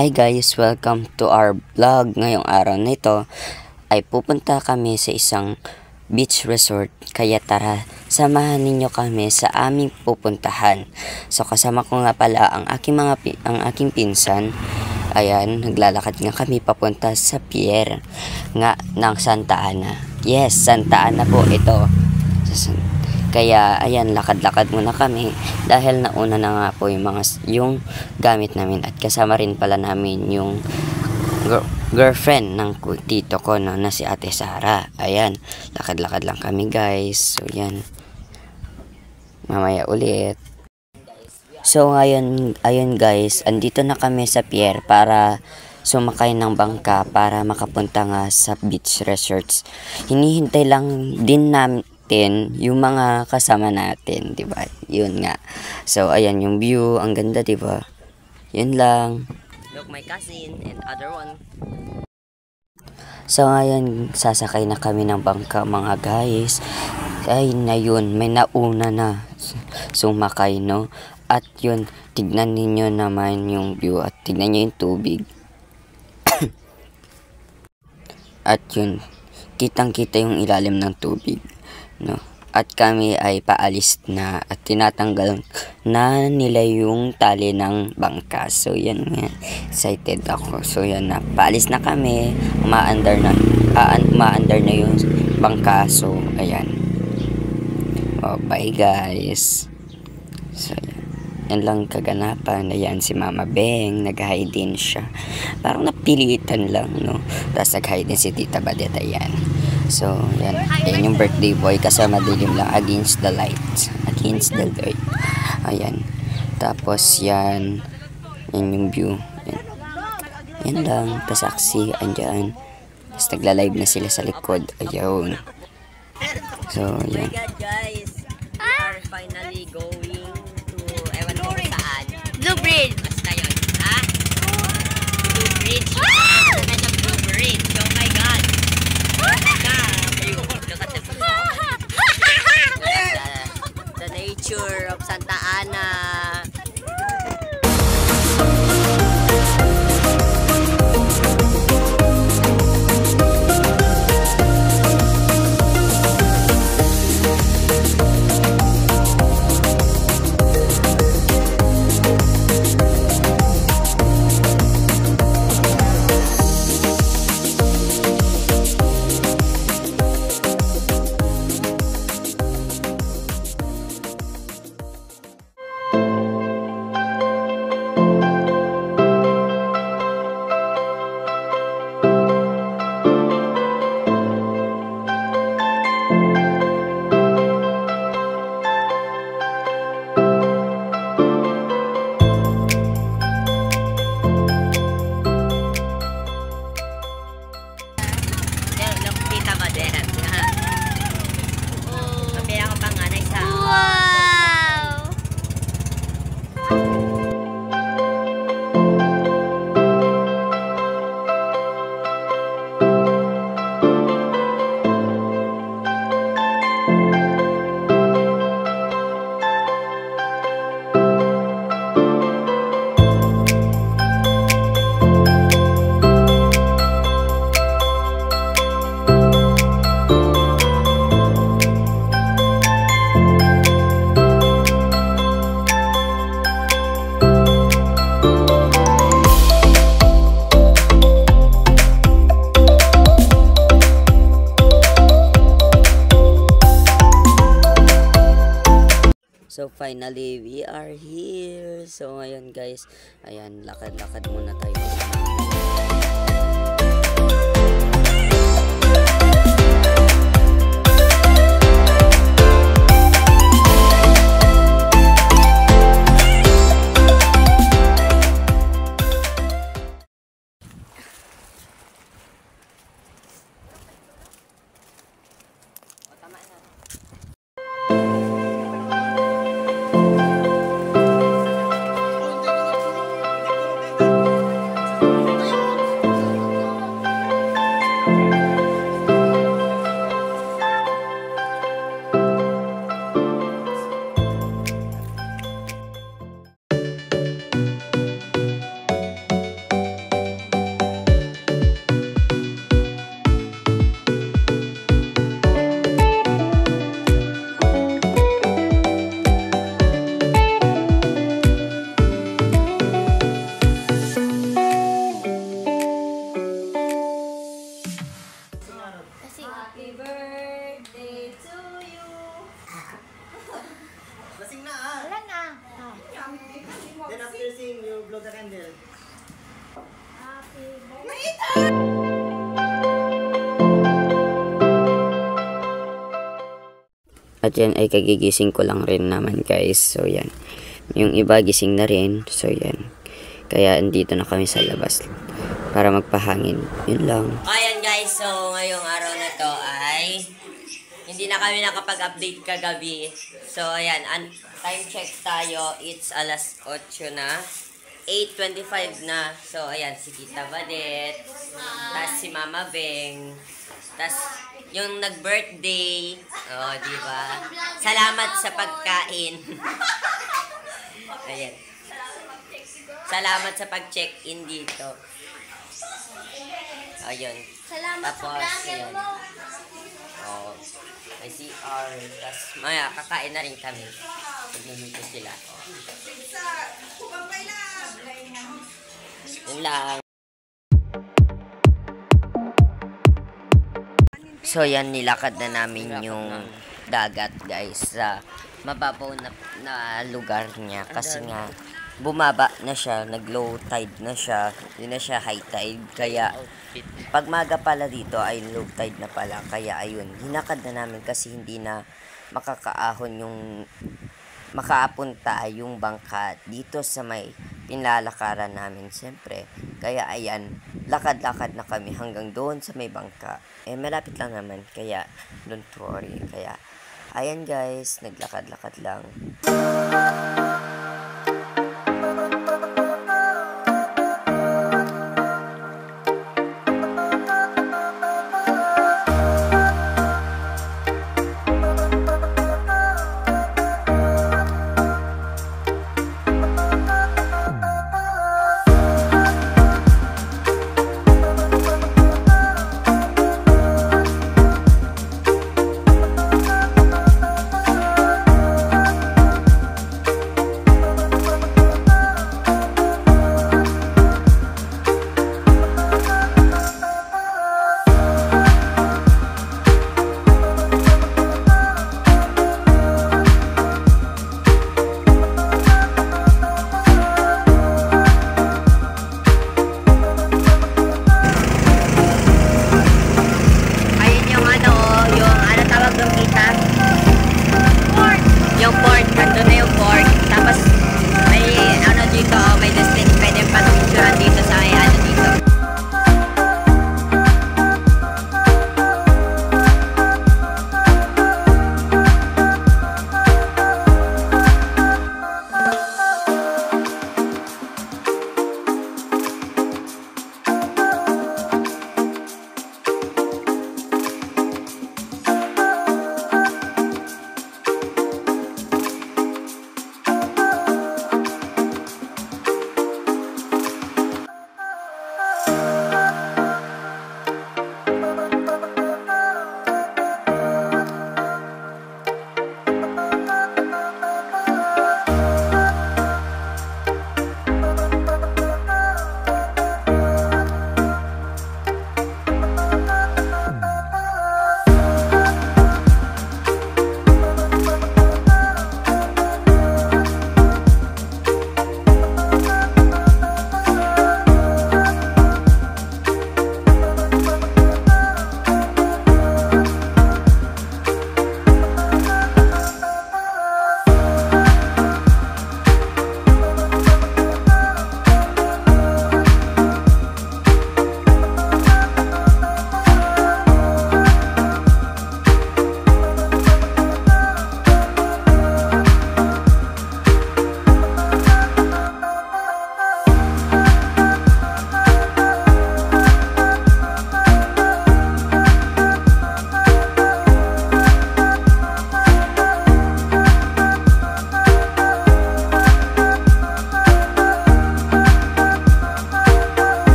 Hi guys, welcome to our vlog. Ngayong araw na ito ay pupunta kami sa isang beach resort. Kaya tara, samahan ninyo kami sa aming pupuntahan. So kasama ko nga pala ang aking pinsan. Ayan, naglalakad nga kami papunta sa pier nga ng Santa Ana. Yes, Santa Ana po ito. Kaya ayan, lakad-lakad muna kami dahil nauna na nga po yung gamit namin at kasama rin pala namin yung girlfriend ng tito ko no, na si Ate Sara. Ayan, lakad-lakad lang kami guys. So yan, mamaya ulit. So ayun guys, andito na kami sa pier para sumakay ng bangka para makapunta nga sa beach resorts. Hinihintay lang din namin yung mga kasama natin, 'di ba? Yun nga. So ayan yung view, ang ganda, 'di ba? Yun lang. Look, my cousin and other one. So ngayon sasakay na kami ng bangka mga guys. Ay na yun, may nauna na sumakay no. At yun, tignan ninyo naman yung view at tignan nyo yung tubig. At yun, kitang-kita yung ilalim ng tubig. No? At kami ay paalis na at tinatanggal na nila yung tali ng bangka. So yan nga, excited ako. So yan na, paalis na kami, umaandar na yung bangka. So ayan, oh, bye guys. So yan lang kaganapan. Ayan si Mama Beng, nag-hi din siya, parang napilitan lang no. Tapos nag-hi din si Tita Badet. Ayan. So, yan yung birthday boy kasama dilim lang against the lights, against the light. Ayan. Tapos, yan yung view. Yan lang. Tapos, aksi, andyan. Tapos, nagla-live na sila sa likod. Ayun. So, yan. Oh my God, guys. We are finally going to, ewan ko saan. Blue Bridge. Basta yun. Ha? Blue Bridge. Blue Bridge. Oh my God. The nature of Santa Ana. So finally, we are here. So ngayon guys, ayan, lakad-lakad muna tayo. Happy birthday to you. Lasing na ah. Wala na. Then after sing, you blow the candle. Happy birthday. At yan ay kagigising ko lang rin naman guys. So yan. Yung iba gising na rin. So yan. Kaya andito na kami sa labas para magpahangin. Yun lang. Ayan guys. So ngayong araw na to ay hindi na kami nakapag-update kagabi. So ayan. Time check tayo. It's alas 8 na. 8:25 na. So ayan. Si Tita Badet. Tapos si Mama Beng. Tapos yung nag-birthday. Oh, di ba? Salamat sa pagkain. Ayan. Salamat sa pag-check-in dito. Ayun. Salamat Tapos, sa vlogger ayan. mo. Oh, may CR. Tapos, maya, kakain na rin kami. Nagluluto sila. Yun lang. So yan, nilakad na namin yung dagat guys sa mababaw na lugar niya kasi nga bumaba na siya, nag low tide na siya, hindi na siya high tide, kaya pag maga pala dito ay low tide na pala, kaya ayun, hinakad na namin kasi hindi na makakaahon yung makaapunta yung bangka dito sa may pinlalakaran namin siyempre. Kaya ayan, lakad-lakad na kami hanggang doon sa may bangka. Eh malapit lang naman, kaya don't worry. Kaya ayan guys, naglakad-lakad lang.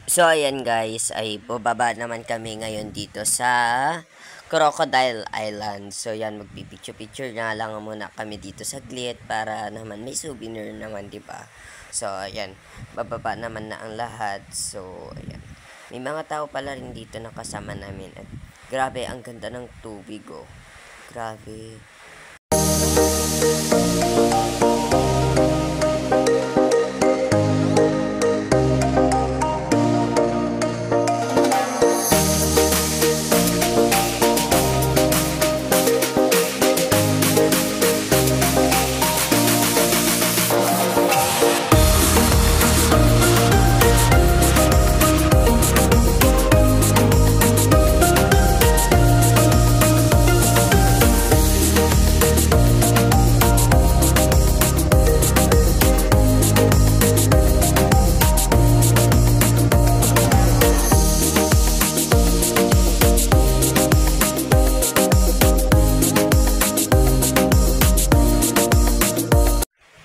So, ayan guys, ay bubaba naman kami ngayon dito sa Crocodile Island. So, yan, magpipicture-picture na lang muna kami dito saglit para naman may souvenir naman, di ba? So, ayan, bababa naman na ang lahat. So, ayan. May mga tao pala rin dito na kasama namin. At grabe, ang ganda ng tubig, oh. Grabe.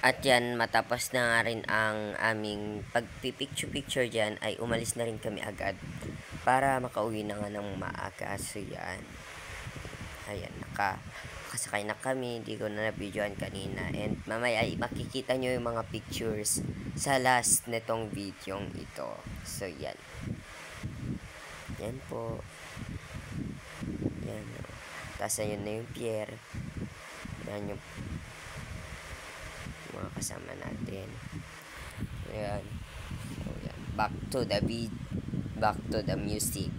At yan, matapos na nga rin ang aming pagpipicture-picture dyan, ay umalis na rin kami agad para makauwi na nga ng maaga. So yan, ayan, nakasakay na kami, hindi ko na na-videoan kanina. And mamaya ay makikita nyo yung mga pictures sa last netong videong ito. So yan, yan po, yan, tapos ayun na yung pier, yan yung mga kasama natin. Ayan. So, yan. Back to the beat. Back to the music.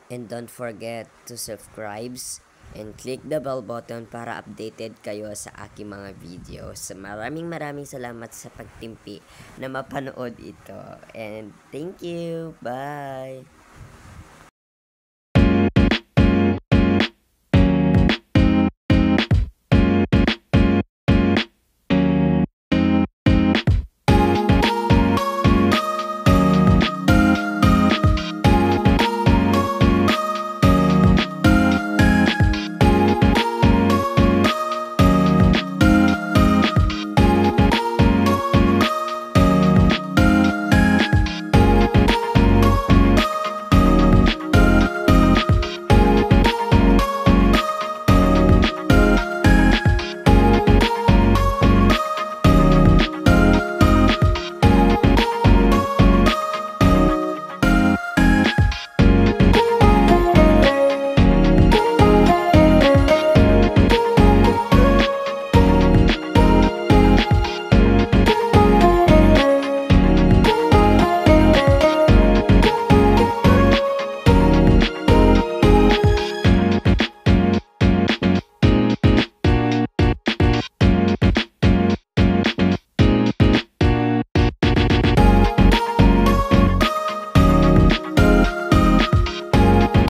And don't forget to subscribe and click the bell button para updated kayo sa aking mga videos. Maraming salamat sa pagtimpi na mapanood ito. And thank you. Bye!